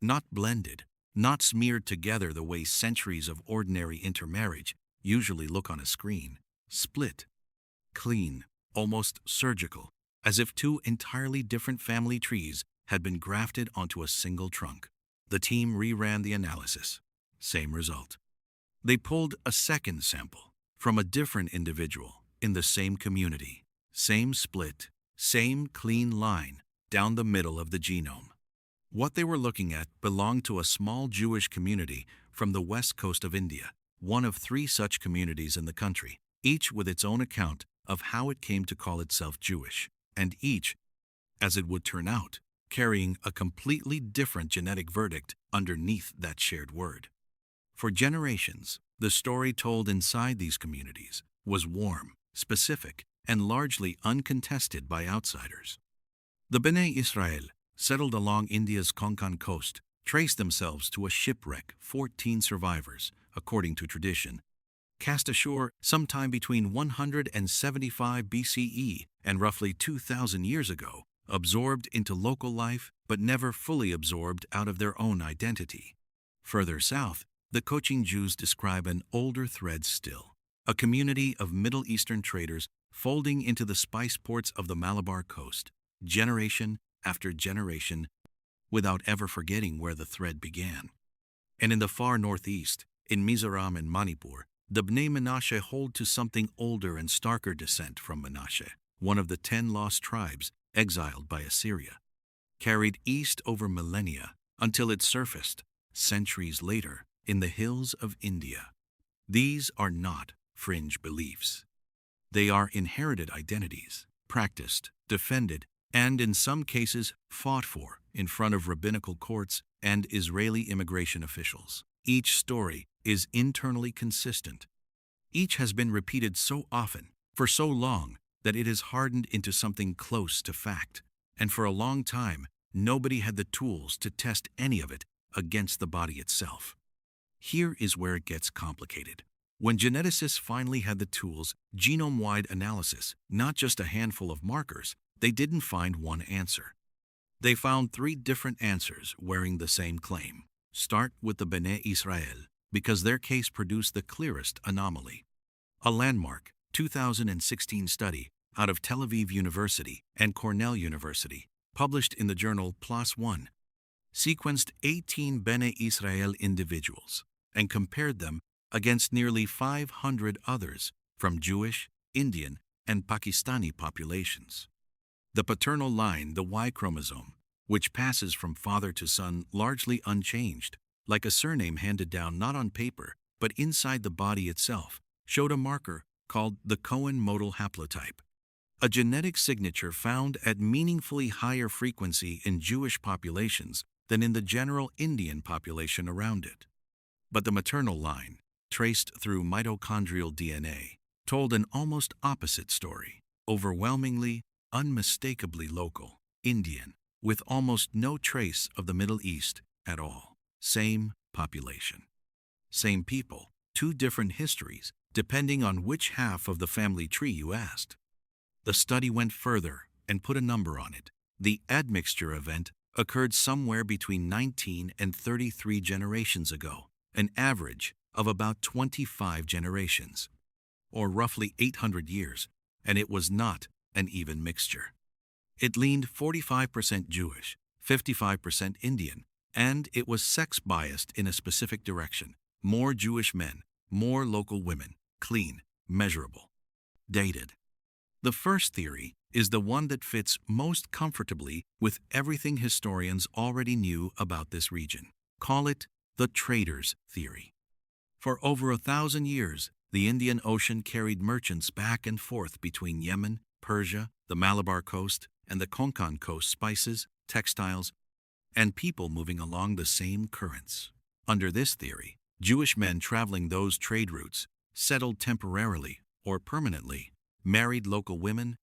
not blended, not smeared together the way centuries of ordinary intermarriage usually look on a screen. Split, clean, almost surgical, as if two entirely different family trees had been grafted onto a single trunk. The team reran the analysis. Same result. They pulled a second sample from a different individual in the same community. Same split, same clean line down the middle of the genome. What they were looking at belonged to a small Jewish community from the west coast of India, one of 3 such communities in the country, each with its own account of how it came to call itself Jewish, and each, as it would turn out, carrying a completely different genetic verdict underneath that shared word. For generations, the story told inside these communities was warm, specific, and largely uncontested by outsiders. The Bnei Israel, settled along India's Konkan coast, traced themselves to a shipwreck. 14 survivors, according to tradition, cast ashore sometime between 175 BCE and roughly 2,000 years ago, absorbed into local life but never fully absorbed out of their own identity. Further south, the Cochin Jews describe an older thread still, a community of Middle Eastern traders folding into the spice ports of the Malabar coast, generation after generation, without ever forgetting where the thread began. And in the far northeast, in Mizoram and Manipur, the Bnei Menashe hold to something older and starker descent from Menashe, one of the 10 lost tribes exiled by Assyria, carried east over millennia until it surfaced, centuries later, in the hills of India. These are not fringe beliefs. They are inherited identities, practiced, defended, and in some cases fought for in front of rabbinical courts and Israeli immigration officials. Each story is internally consistent. Each has been repeated so often, for so long, that it is hardened into something close to fact, and for a long time, nobody had the tools to test any of it against the body itself. Here is where it gets complicated. When geneticists finally had the tools, genome-wide analysis, not just a handful of markers, they didn't find one answer. They found 3 different answers wearing the same claim. Start with the Bene Israel, because their case produced the clearest anomaly. A landmark 2016 study out of Tel Aviv University and Cornell University, published in the journal PLOS 1, sequenced 18 Bene Israel individuals and compared them against nearly 500 others from Jewish, Indian, and Pakistani populations. The paternal line, the Y-chromosome, which passes from father to son largely unchanged, like a surname handed down not on paper but inside the body itself, showed a marker called the Cohen modal haplotype, a genetic signature found at meaningfully higher frequency in Jewish populations than in the general Indian population around it. But the maternal line, traced through mitochondrial DNA, told an almost opposite story, overwhelmingly, unmistakably local, Indian, with almost no trace of the Middle East at all. Same population. Same people, 2 different histories, depending on which half of the family tree you asked. The study went further and put a number on it. The admixture event occurred somewhere between 19 and 33 generations ago, an average of about 25 generations, or roughly 800 years, and it was not an even mixture. It leaned 45% Jewish, 55% Indian, and it was sex-biased in a specific direction. More Jewish men, more local women, clean, measurable, dated. The first theory is the one that fits most comfortably with everything historians already knew about this region. Call it the traders' theory. For over 1,000 years, the Indian Ocean carried merchants back and forth between Yemen, Persia, the Malabar coast, and the Konkan coast, spices, textiles, and people moving along the same currents. Under this theory, Jewish men traveling those trade routes settled temporarily or permanently, married local women,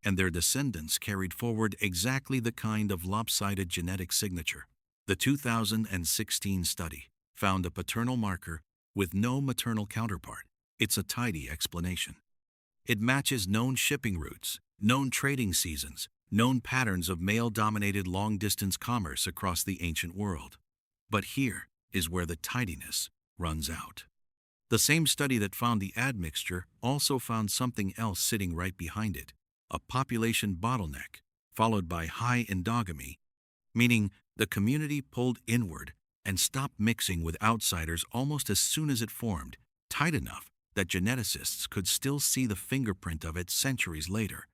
and their descendants carried forward exactly the kind of lopsided genetic signature. The 2016 study found a paternal marker with no maternal counterpart. It's a tidy explanation. It matches known shipping routes, known trading seasons, known patterns of male-dominated long-distance commerce across the ancient world. But here is where the tidiness runs out. The same study that found the admixture also found something else sitting right behind it, a population bottleneck, followed by high endogamy, meaning the community pulled inward and stopped mixing with outsiders almost as soon as it formed, tight enough that geneticists could still see the fingerprint of it centuries later,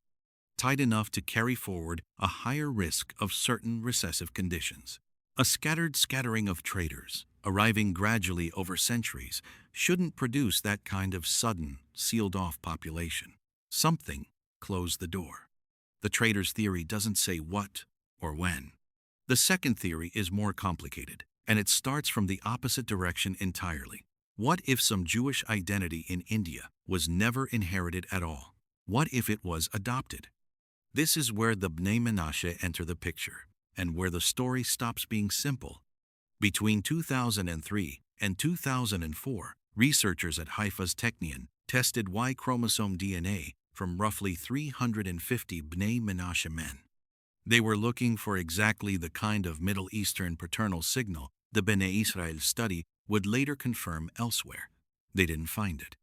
tight enough to carry forward a higher risk of certain recessive conditions. A scattered scattering of traders, arriving gradually over centuries, shouldn't produce that kind of sudden, sealed-off population. Something closed the door. The trader's theory doesn't say what or when. The second theory is more complicated, and it starts from the opposite direction entirely. What if some Jewish identity in India was never inherited at all? What if it was adopted? This is where the Bnei Menashe enter the picture, and where the story stops being simple. Between 2003 and 2004, researchers at Haifa's Technion tested Y-chromosome DNA from roughly 350 Bnei Menashe men. They were looking for exactly the kind of Middle Eastern paternal signal the Bene Israel study would later confirm elsewhere. They didn't find it.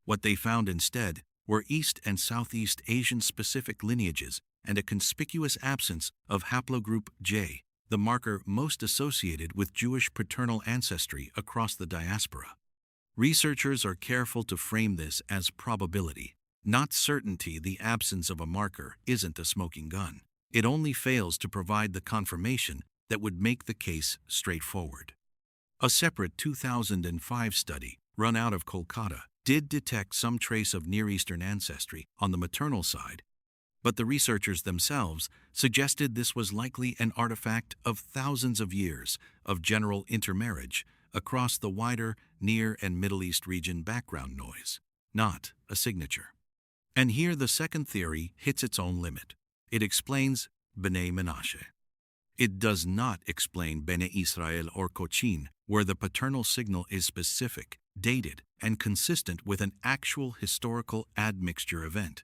What they found instead were East and Southeast Asian-specific lineages and a conspicuous absence of haplogroup J, the marker most associated with Jewish paternal ancestry across the diaspora. Researchers are careful to frame this as probability, not certainty. The absence of a marker isn't a smoking gun. It only fails to provide the confirmation that would make the case straightforward. A separate 2005 study, run out of Kolkata, did detect some trace of Near Eastern ancestry on the maternal side, but the researchers themselves suggested this was likely an artifact of thousands of years of general intermarriage across the wider Near and Middle East region background noise, not a signature. And here the second theory hits its own limit. It explains Bnei Menashe. It does not explain Bene Israel or Cochin, where the paternal signal is specific, dated, and consistent with an actual historical admixture event.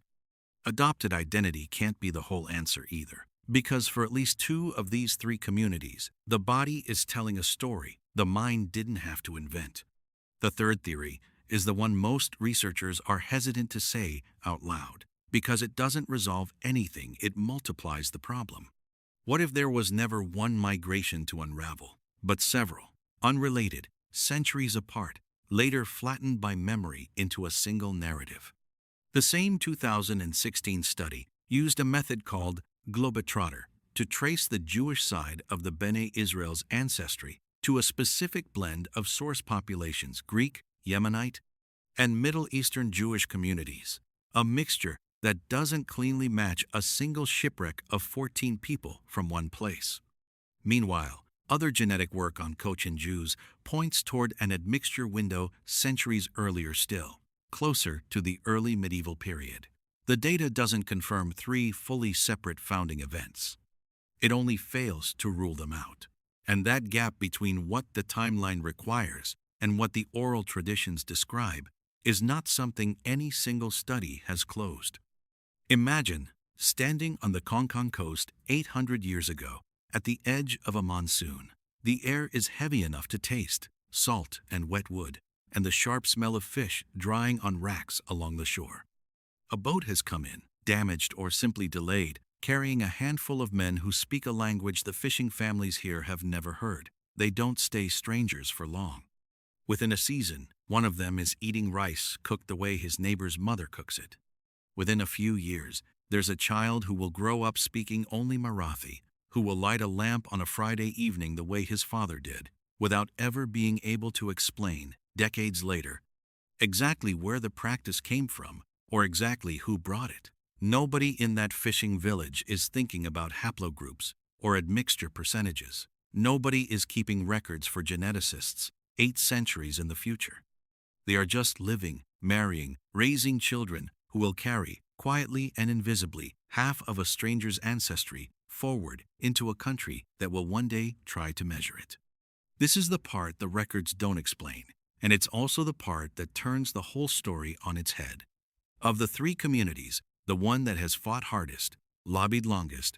Adopted identity can't be the whole answer either, because for at least two of these three communities, the body is telling a story the mind didn't have to invent. The third theory is the one most researchers are hesitant to say out loud, because it doesn't resolve anything, it multiplies the problem. What if there was never one migration to unravel, but several, unrelated, centuries apart, later flattened by memory into a single narrative? The same 2016 study used a method called globetrotter to trace the Jewish side of the Bene Israel's ancestry to a specific blend of source populations, Greek, Yemenite, and Middle Eastern Jewish communities, a mixture that doesn't cleanly match a single shipwreck of 14 people from one place. Meanwhile, other genetic work on Cochin Jews points toward an admixture window centuries earlier still, closer to the early medieval period. The data doesn't confirm three fully separate founding events. It only fails to rule them out. And that gap between what the timeline requires and what the oral traditions describe is not something any single study has closed. Imagine standing on the Konkan coast 800 years ago at the edge of a monsoon. The air is heavy enough to taste salt and wet wood, and the sharp smell of fish drying on racks along the shore. A boat has come in, damaged or simply delayed, carrying a handful of men who speak a language the fishing families here have never heard. They don't stay strangers for long. Within a season, one of them is eating rice cooked the way his neighbor's mother cooks it. Within a few years, there's a child who will grow up speaking only Marathi, who will light a lamp on a Friday evening the way his father did, without ever being able to explain, decades later, exactly where the practice came from or exactly who brought it. Nobody in that fishing village is thinking about haplogroups or admixture percentages. Nobody is keeping records for geneticists 8 centuries in the future. They are just living, marrying, raising children who will carry, quietly and invisibly, half of a stranger's ancestry forward into a country that will one day try to measure it. This is the part the records don't explain, and it's also the part that turns the whole story on its head. Of the 3 communities, the one that has fought hardest, lobbied longest,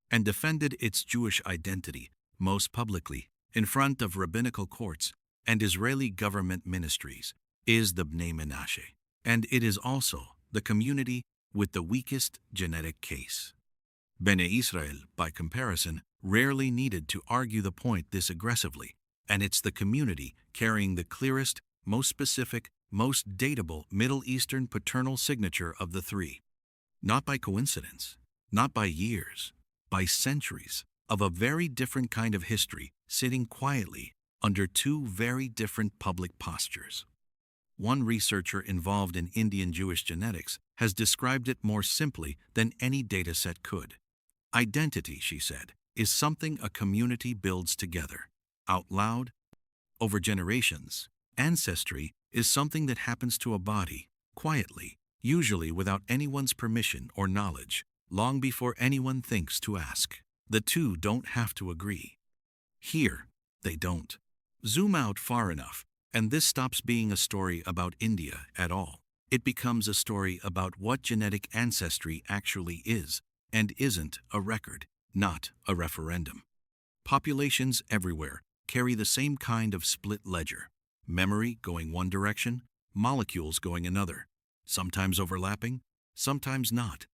and defended its Jewish identity most publicly in front of rabbinical courts and Israeli government ministries, is the Bnei Menashe, and it is also the community with the weakest genetic case. Bene Israel, by comparison, rarely needed to argue the point this aggressively, and it's the community carrying the clearest, most specific, most datable Middle Eastern paternal signature of the three. Not by coincidence, not by years, by centuries of a very different kind of history sitting quietly under two very different public postures. One researcher involved in Indian Jewish genetics has described it more simply than any dataset could. Identity, she said, is something a community builds together, out loud, over generations. Ancestry is something that happens to a body, quietly, usually without anyone's permission or knowledge, long before anyone thinks to ask. The two don't have to agree. Here, they don't. Zoom out far enough, and this stops being a story about India at all. It becomes a story about what genetic ancestry actually is and isn't a record, not a referendum. Populations everywhere carry the same kind of split ledger. Memory going one direction, molecules going another, sometimes overlapping, sometimes not.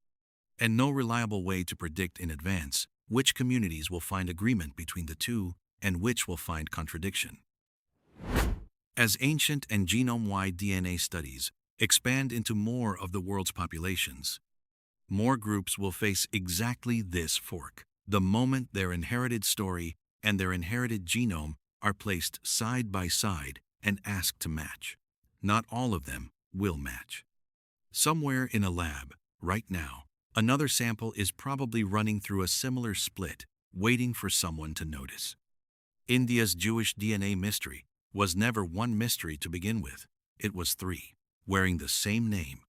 And no reliable way to predict in advance which communities will find agreement between the two and which will find contradiction. As ancient and genome-wide DNA studies expand into more of the world's populations, more groups will face exactly this fork, the moment their inherited story and their inherited genome are placed side by side and asked to match. Not all of them will match. Somewhere in a lab, right now, another sample is probably running through a similar split, waiting for someone to notice. India's Jewish DNA mystery was never one mystery to begin with. It was three, wearing the same name.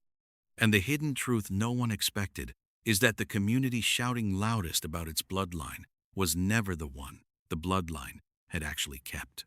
And the hidden truth no one expected is that the community shouting loudest about its bloodline was never the one the bloodline had actually kept.